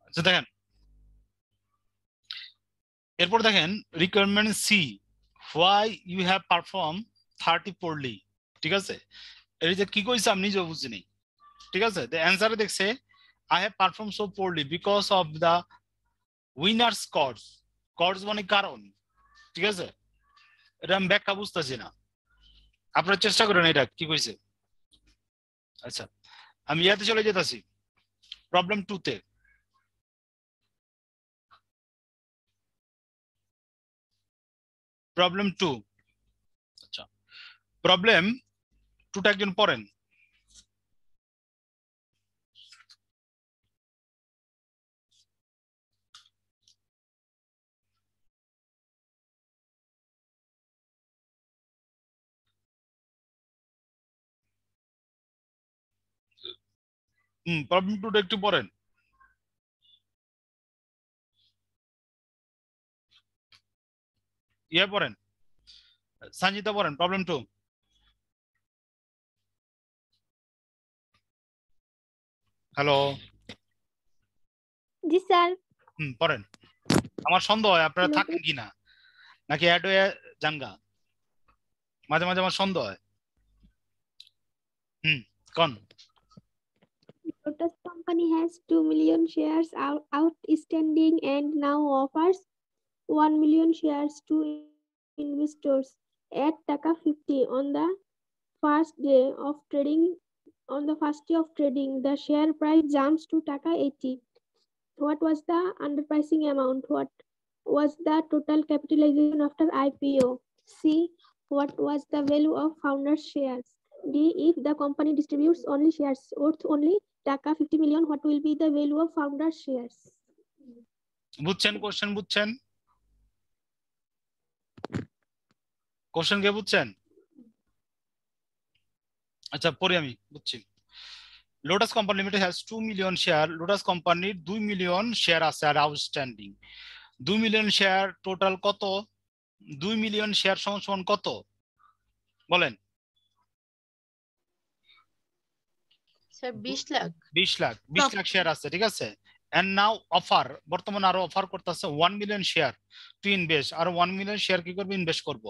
আচ্ছা দেখেন, এরপর দেখেন requirement C, why you have perform 30 poorly. ঠিক আছে, এই যে কি কইছে আমি নিজেও বুঝিনি। ঠিক আছে, অ্যান্সারে দেখছে I have perform so poorly because of the winners cause. Cause মানে কারণ। ঠিক আছে, এটা আমি ব্যাখ্যা বুঝতেছি না, আপনারা চেষ্টা করেন এটা কি কইছে। আচ্ছা, আমি ইয়াতে চলে যেতেছি প্রবলেম 2 তে। প্রবলেম 2। আচ্ছা, প্রবলেম 2টা একজন পড়েন। প্রবলেম 2টা একটু পড়েন। ইয়ে পড়েন, সঞ্জিতা পড়েন প্রবলেম 2। হ্যালো। জি স্যার। পড়েন। আমার সন্দেহ হয় আপনারা থাকেন Lotus, কিনা, নাকি অ্যাড হয়ে জাঙ্গা, মাঝে মাঝে আমার সন্দেহ হয়। কোন Lotus company has 2 million shares outstanding and now offers 1 million shares to investors at Taka 50 on the first day of trading. On the first day of trading, the share price jumps to Taka 80. What was the underpricing amount? What was the total capitalization after IPO? C. What was the value of founders' shares? D. If the company distributes only shares worth only Taka 50 million, what will be the value of founders' shares? বুঝছেন? Question বুঝছেন? Question কে বুঝছেন? আচ্ছা পড়ি, আমি বুঝছি। Lotus company limited has 2 million share. Lotus কোম্পানির 2 million share আছে আর outstanding. 2 million share total কত? 2 মিলিয়ন শেয়ার সমান সমান কত বলেন? স্যার 20 লাখ। 20 লাখ। 20 লাখ শেয়ার আছে, ঠিক আছে। এন্ড নাও অফার, বর্তমানে আরো অফার করতেছে 1 মিলিয়ন শেয়ার টু ইনভেস্ট। আর 1 মিলিয়ন শেয়ার কি করবে? ইনভেস্ট করব।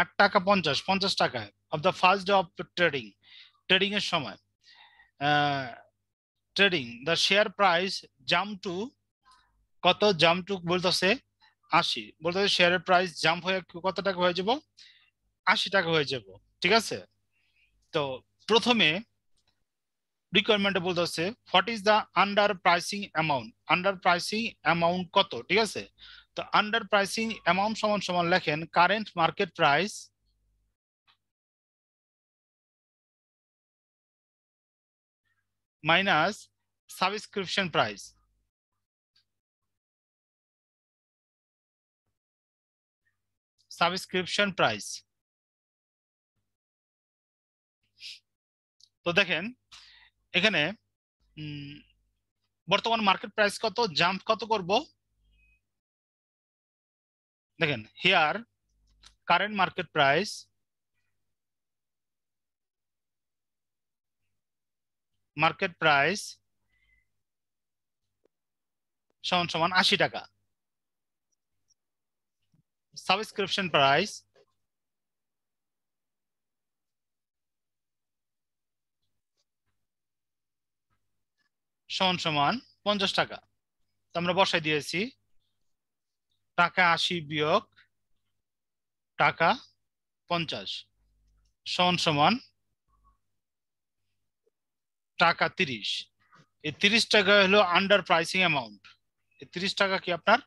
1 টাকা 50 টাকায় of the first day of trading, trading এর সময় trading the share price jump to কত? জাম্প টু বলতেছে 80, বলতেছে শেয়ারের প্রাইস জাম্প হয়ে কত টাকা হয়ে যাব? 80 টাকা হয়ে যাব। ঠিক আছে, তো প্রথমে রিকোয়ারমেন্টে বলতেছে what is the under pricing amount. Under pricing amount কত? ঠিক আছে, তো আন্ডার প্রাইসিং অ্যামাউন্ট সমান সমান লেখেন current market price minus subscription price. Subscription price. তো দেখেন এখানে বর্তমান মার্কেট প্রাইস কত, জাম্প কত করব? দেখেন হিয়ার কারেন্ট মার্কেট প্রাইস সমান সমান 80 টাকা। সাবস্ক্রিপশন প্রাইস সমান সমান 50 টাকা। তো আমরা বসাই দিয়েছি টাকা 80 বিয়োগ টাকা 50 সমান সমান টাকা 30। এই 30 টাকা হলো আন্ডার প্রাইসিং অ্যামাউন্ট। এই 30 টাকা কি আপনার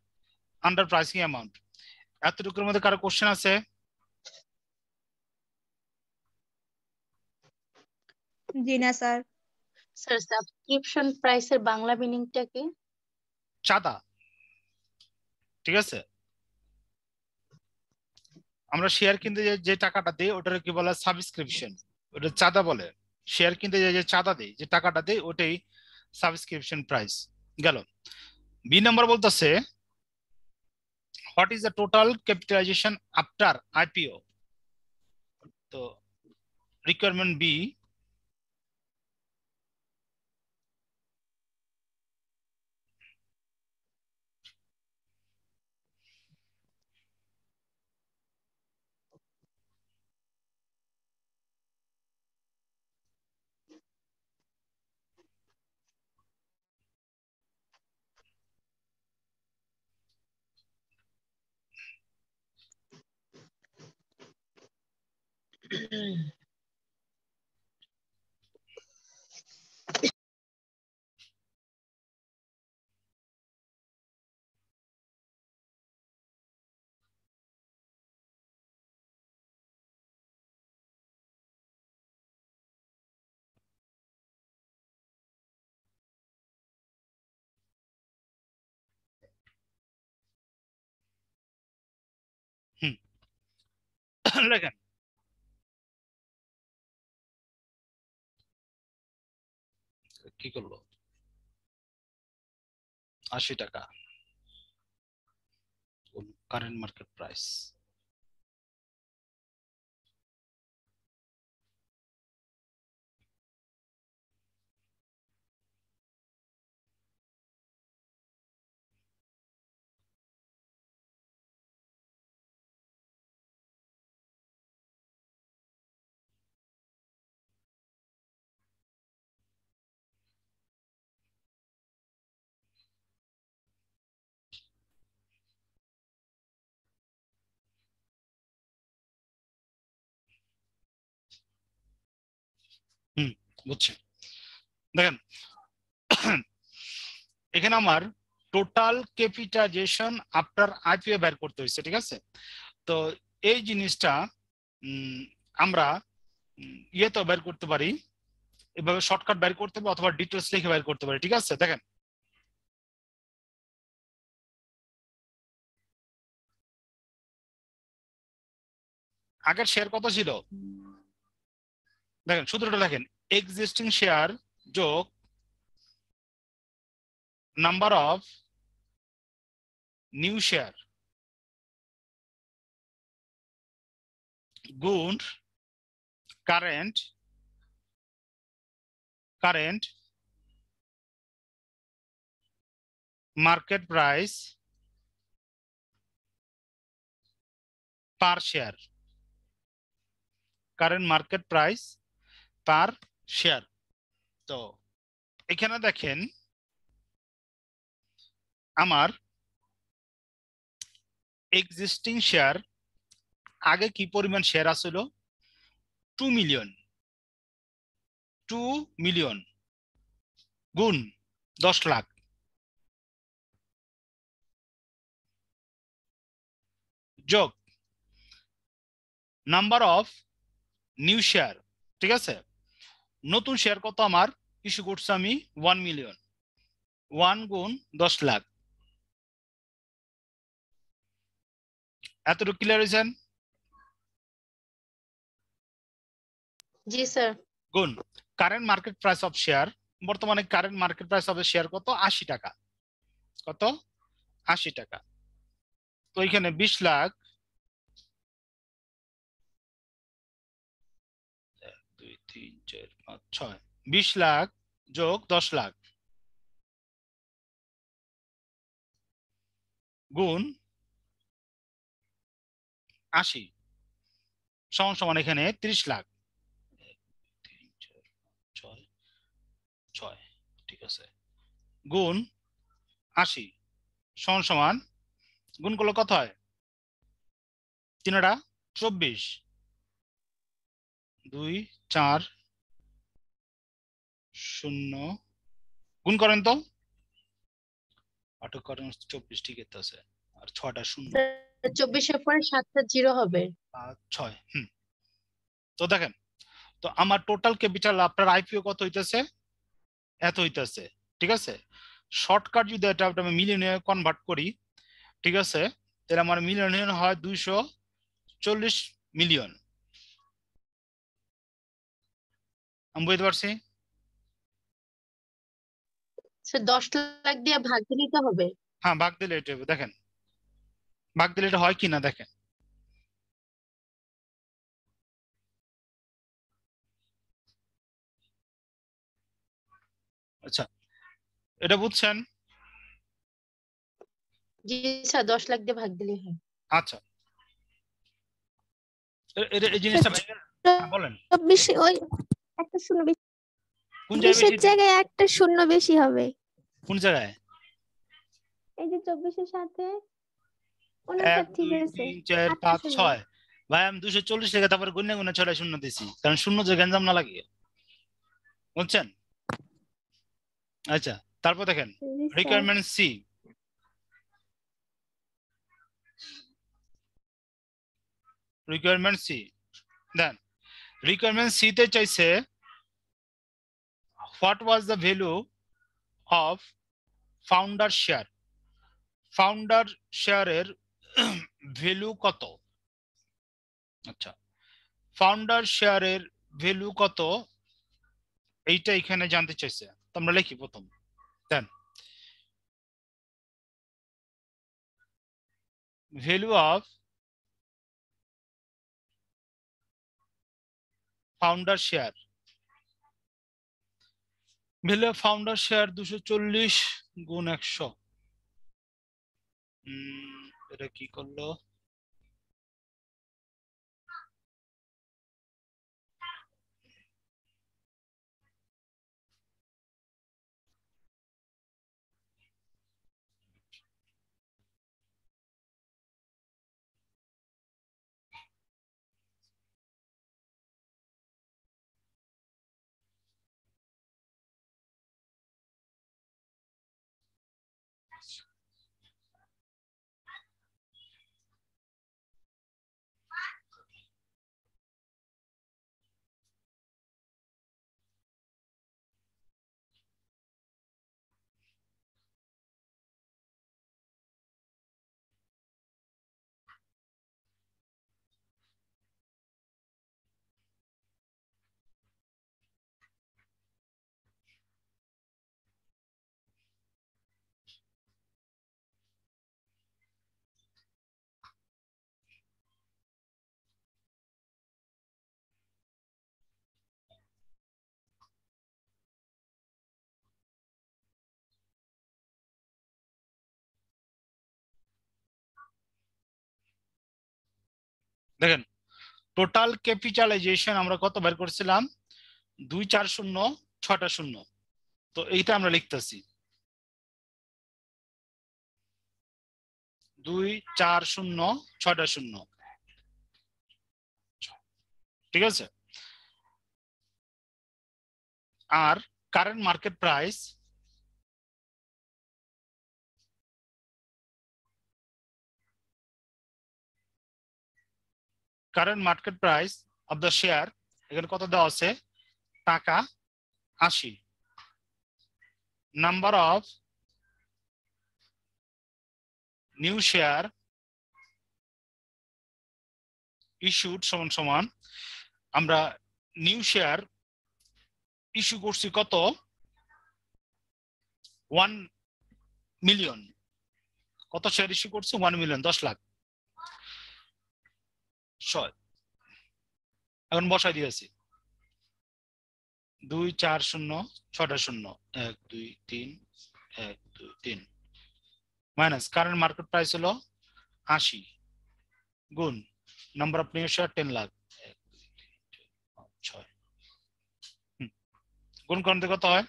আন্ডার প্রাইসিং অ্যামাউন্ট। এতটুকুর মধ্যে কারো কোশ্চেন আছে? জি না স্যার। স্যার সাবস্ক্রিপশন প্রাইসের বাংলা মিনিংটা কি? চাঁদা। ঠিক আছে, আমরা শেয়ার কিনতে যে টাকাটা দেই ওটার কি বলে? সাবস্ক্রিপশন, ওটা চাঁদা বলে। শেয়ার কিনতে যে চাঁদা দেই, যে টাকাটা দেই, ওটাই সাবস্ক্রিপশন প্রাইস গেল। বি নাম্বার বলতেছে What is the total capitalization after IPO? So requirement B, লেখেন কি করলো 80 টাকা কারেন্ট মার্কেট প্রাইস। বুঝছি। দেখেন এখানে আমার টোটাল ক্যাপিটালাইজেশন আফটার আইপিও বের করতে হয়েছে, ঠিক আছে। তো এই জিনিসটা আমরা ইয়েতে বের করতে পারি, এভাবে শর্টকাট বের করতে পারি অথবা ডিটেলস লিখে বের করতে পারি, ঠিক আছে। দেখেন আগের শেয়ার কত ছিল, দেখেন সূত্রটা দেখেন, এক্সিস্টিং শেয়ার যোগ নাম্বার অফ নিউ শেয়ার গুণ current market price per share, current market price per share. তো এখানে দেখেন আমার এক্সিস্টিং শেয়ার আগে কি পরিমাণ শেয়ার আছিল, 2 মিলিয়ন গুণ 10 লাখ যোগ নাম্বার অফ নিউ শেয়ার, ঠিক আছে। নতুন শেয়ার কত আমার ইস্যু করছে আমি 1 মিলিয়ন, 1 গুণ 10 লাখ। এতটুকু ক্লিয়ার হয়েছেন? জি স্যার। গুণ current market price of share, বর্তমানে current market price of share কত, 80 টাকা। কত? 80 টাকা। তো এখানে 20 লাখ 2 3 4 5 6 20 লাখ যোগ 10 লাখ গুণ 80 সমান সমান এখানে 30 লাখ। 3 4 6 6, ঠিক আছে, গুণ 80 সমান সমান গুণ করলে কত হয়, 3 24, 2 4 0 গুণ করেন তো, 8 করেন 24, ঠিক আছে, আর 6টা 0, 24 এর পরে 7টা 0 হবে, 5 6। তো দেখেন, তো আমার টোটাল ক্যাপিটাল আপনার আইপিও কত হইতেছে, এত হইতেছে, ঠিক আছে। শর্টকাট যদি এটা আমি মিলিয়নে কনভার্ট করি, ঠিক আছে, তাহলে আমার মিলিয়নে হয় 240 মিলিয়ন। আমি বুঝতে পারছি? 10 লাখ দিয়ে ভাগ দিতে হবে। হ্যাঁ ভাগ দিলে এটা হবে। দেখেন ভাগ দিলে এটা হয় কিনা দেখেন। আচ্ছা, এটা বুঝছেন? জি স্যার, 10 লাখ দিয়ে ভাগ দিলে হয়। আচ্ছা, এই জিনিসটা বলেন 24 ওই একটা শূন্য বেশি, কোন জায়গায় 20 এর বেশি? জায়গায় একটা শূন্য বেশি হবে। কোন জায়গায়? এই যে 24 এর সাথে 1 ঠিক 2 আছে, 3 4 আটটা 5 শূন্য। 6 ভাই আমি 240 টাকা তারপরে গুণে গুণে 6টা শূন্য দিছি, কারণ শূন্য যে গঞ্জাম না লাগে, বুঝছেন? আচ্ছা, তারপর দেখেন জি sir. Requirement C. Requirement C then, requirement C তে চাইছে what was the value of founder share. Founder শেয়ারের ভ্যালু কত? আচ্ছা, ফাউন্ডার শেয়ারের ভ্যালু কত এইটা এখানে জানতে চাইছে। তো আমরা লিখি প্রথম, then value of founder share. Value of founder share 240 গুণ 100। এটা কি করলো? দেখেন টোটাল ক্যাপিটালাইজেশন আমরা কত বের করছিলাম? 240 6টা শূন্য। তো এইটা আমরা লিখতেছি 240 6টা শূন্য, ঠিক আছে? আর current market price of the share এখানে কত দেওয়া আছে? টাকা 80। Number of new share issued সমান সমান, আমরা নিউ শেয়ার ইস্যু করছি কত? 1 মিলিয়ন। কত শেয়ার ইস্যু করছি? 1 মিলিয়ন, 10 লাখ। এখন বসাই দিয়েছি 240 6টা শূন্য, 1 2 3 1 2 3 মাইনাস কারেন্ট মার্কেট প্রাইস হলো 80 গুণ number of new share 10 lakh, 1 2 3 4 5 6। গুণ করতে কত হয়?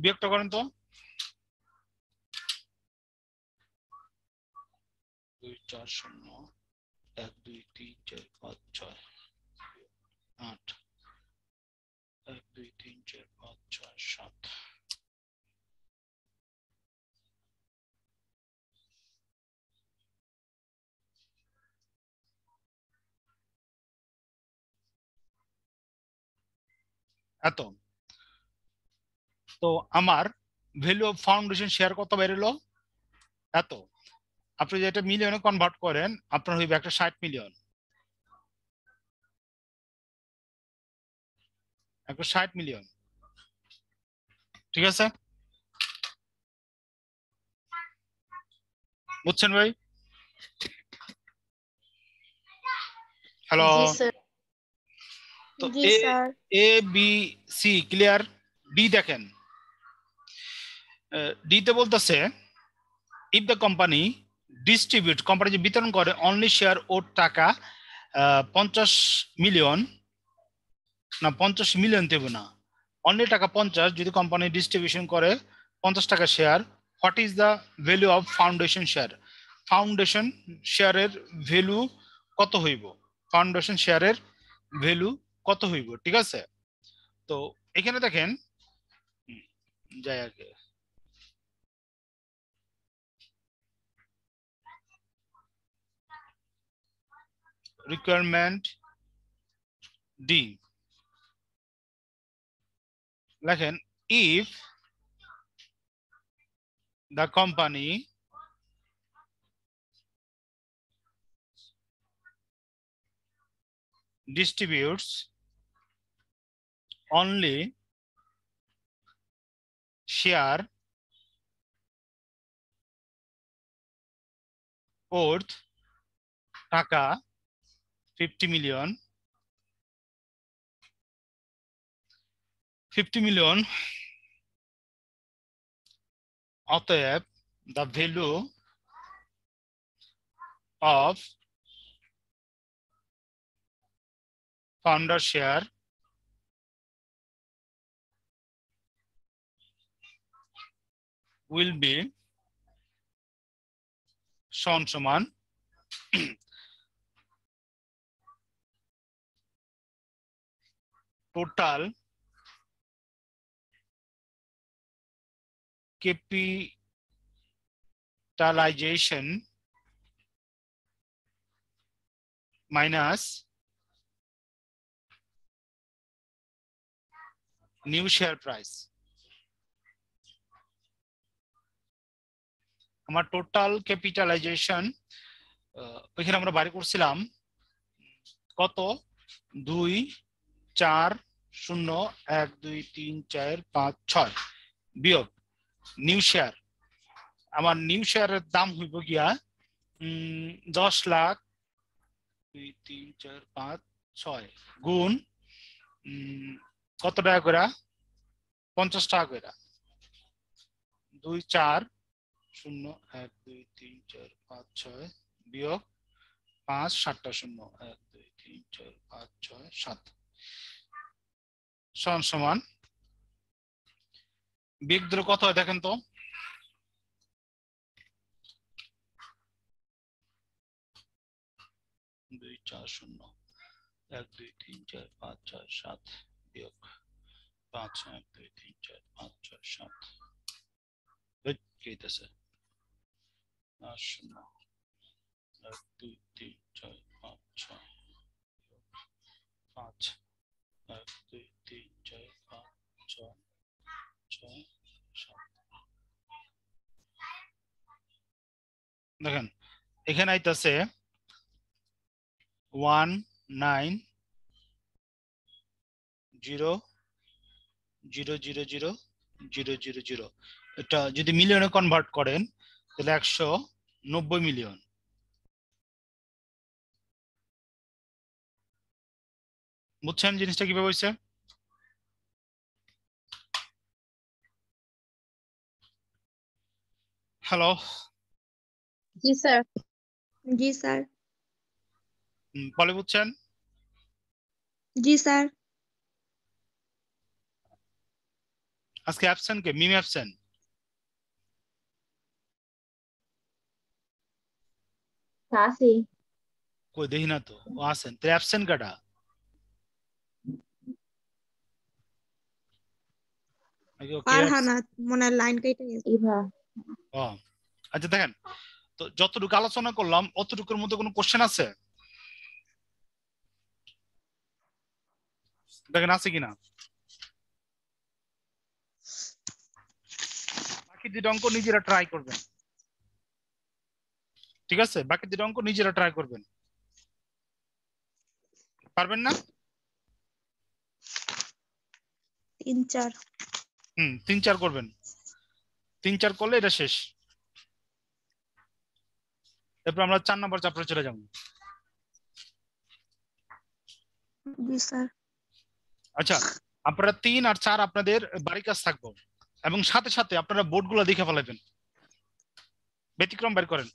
বিয়োগটা করেন তো। 240 1 2 3 4 5 6 8 1 2 3 4 5 6 7। এত। তো আমার ভ্যালু অফ ফাউন্ডেশন শেয়ার কত বেরোলো? এত। আপনি যেটা মিলিয়নে কনভার্ট করেন আপনার হইবে একটা 60 মিলিয়ন, একটা 60 মিলিয়ন। ঠিক আছে, বুঝছেন ভাই? হ্যালো। জি স্যার। তো জি এ sir. A B C clear. D দেখেন, ডি তে বলতেছে if the company distribute, company যে বিতরণ করে অনলি শেয়ার ও টাকা 50 মিলিয়ন, না 50 মিলিয়ন দেব না, অনলি টাকা 50, যদি কোম্পানি ডিস্ট্রিবিউশন করে 50 টাকা share, what is the value of foundation share? Foundation শেয়ারের ভ্যালু কত হইব? ফাউন্ডেশন শেয়ারের ভ্যালু কত হইব? ঠিক আছে, তো এখানে দেখেন যাই আগে, রিকোয়ারমেন্ট ডি লেখেন, if the company distributes only share worth টাকা 50 মিলিয়ন, 50 মিলিয়ন, অতএব the value of founder share will be সমান total capitalization minus new share price। আমার টোটাল ক্যাপিটালাইজেশন ওইখানে আমরা বাইরে করছিলাম কত, 2 4 0 1 2 3 4 5 6 বিয়োগ নিউ শেয়ার। আমার নিউ শেয়ারের দাম হইব গিয়া 10 লাখ 2 3 4 5 6 গুণ কত টাকা করে? 50 টাকা করে। 2 4 0 1 2 3 4 5 6 বিয়োগ 5 7 0 1 2 3 4 5 6 7 সমান বিয়োগ দিলে কত হয় দেখেন তো? 2 4 0 1 2 3 4 5 6 7 বিয়োগ 5 1 2 3 4 5 6 7 কি হইতেছে? 0 1 2 3 4 5 6 5 1 2 3 4 5 6 6 7। দেখেন এখানে আইতাছে 190000000। এটা যদি মিলিয়নে কনভার্ট করেন তাহলে 190 মিলিয়ন। বুঝছেন জিনিসটা কিভাবে হয়েছে? হ্যালো। জি স্যার। জি স্যার। বলে বুঝছেন? জি স্যার। আজকে অ্যাবসেন্ট কে? মিম অ্যাবসেন্ট? আছি। কই দেখি না তো। ও আছেন, তো অ্যাবসেন্ট কাটা? ফারহানা মনে লাইন কেটে গেছে। ইভা। ও আচ্ছা, দেখেন তো যতটুকু আলোচনা করলাম অতটুকুর মধ্যে কোনো কোশ্চেন আছে? দেখেন আছে কিনা। বাকি দুটো অঙ্ক নিজেরা ট্রাই করবেন, ঠিক আছে? বাকি দুটো অঙ্ক নিজেরা ট্রাই করবেন, পারবেন না? 3-4 3-4 করবেন, 3-4 করলে এটা শেষ। এরপর আমরা 4 নম্বর চ্যাপ্টারে চলে যাব। জি স্যার। আচ্ছা, আপনারা 3 আর 4 আপনাদের বাড়ি কাজ থাকবো, এবং সাথে সাথে আপনারা বোর্ডগুলো দেখে ফেলাবেন। ব্যতিক্রম বের করেন।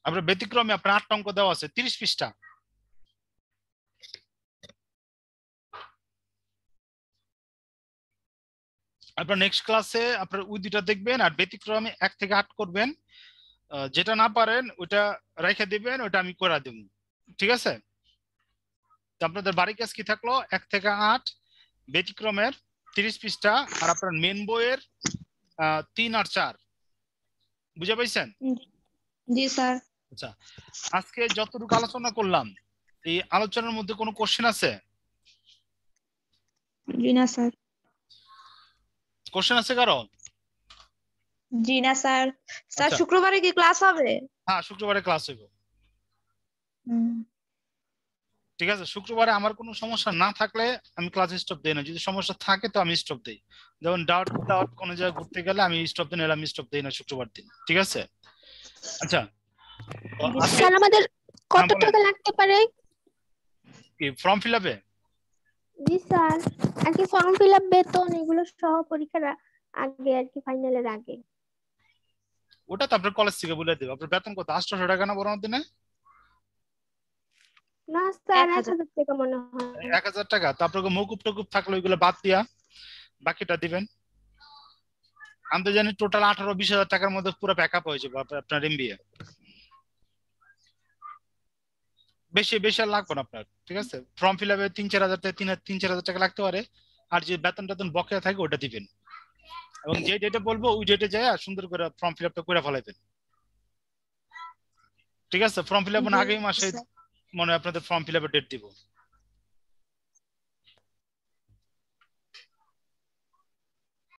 আপনার ব্যতিক্রমে আপনার 8টা অঙ্ক দেওয়া আছে, 30 পৃষ্ঠা। আপনার নেক্সট ক্লাসে আপনার ওই দুইটা দেখবেন, আর ব্যতিক্রমে 1 থেকে 8 করবেন। যেটা না পারেন ওটা রেখে দিবেন, ওটা আমি করে দেব, ঠিক আছে? তো আপনাদের বাড়ি কাজ কি থাকলো? 1 থেকে 8, ব্যতিক্রমের 30 পৃষ্ঠা, আর আপনার মেন বইয়ের 3 আর 4। বুঝে পাইছেন? জি স্যার। আচ্ছা, আজকে যতটুকু আলোচনা করলাম, এই আলোচনার মধ্যে কোনো কোশ্চেন আছে? জি না স্যার। কোশ্চেন আছে কারো? জি না স্যার। স্যার আচ্ছা। শুক্রবারে কি ক্লাস হবে? হ্যাঁ, শুক্রবারে ক্লাস হইব। ঠিক আছে, শুক্রবারে আমার কোনো সমস্যা না থাকলে আমি ক্লাস স্টপ দেই না, যদি সমস্যা থাকে তো আমি স্টপ দেই। যেমন ডাউট কোনো জায়গায় ঘুরতে গেলে আমি স্টপ দিই, নাহলে আমি স্টপ দেই না শুক্রবার দিন, ঠিক আছে? আচ্ছা, তো আজকে স্যার আমাদের কত বলেন। টাকা লাগতে পারে? কি ফর্ম ফিল আপে? জি স্যার, আর কি ফর্ম ফিল আপ, বেতন এগুলো সহ পরীক্ষার আগে আর কি ফাইনালের আগে। ওটা তো আপনার কলেজ থেকে বলে দেবে। আপনার বেতন কত? 800 টাকা না বড় দিনে? না স্যার, 1000 1000 টাকা মনে হয়। 1000 টাকা। তো আপনাকে মকুব টকুব থাকলে ওইগুলো বাদ দিয়া বাকিটা দিবেন। আমি তো জানি টোটাল 18-20 হাজার টাকার মধ্যে পুরো প্যাকআপ হয়ে যাবে আপনার এমবিএ। বেশি বেশি আর লাগবে না আপনার, ঠিক আছে? ফর্ম ফিল আপে 3-4 হাজার টাকা, 3-4 হাজার টাকা লাগতে পারে। আর যে বেতন টেতন বকেয়া থাকে ওটা দিবেন, এবং যে ডেটে বলবো ওই ডেটে যায় সুন্দর করে ফর্ম ফিল আপটা করে ফেলাইবেন, ঠিক আছে? ফর্ম ফিল আপ আগেই মাসে মনে হয় আপনাদের ফর্ম ফিল আপের ডেট দিব।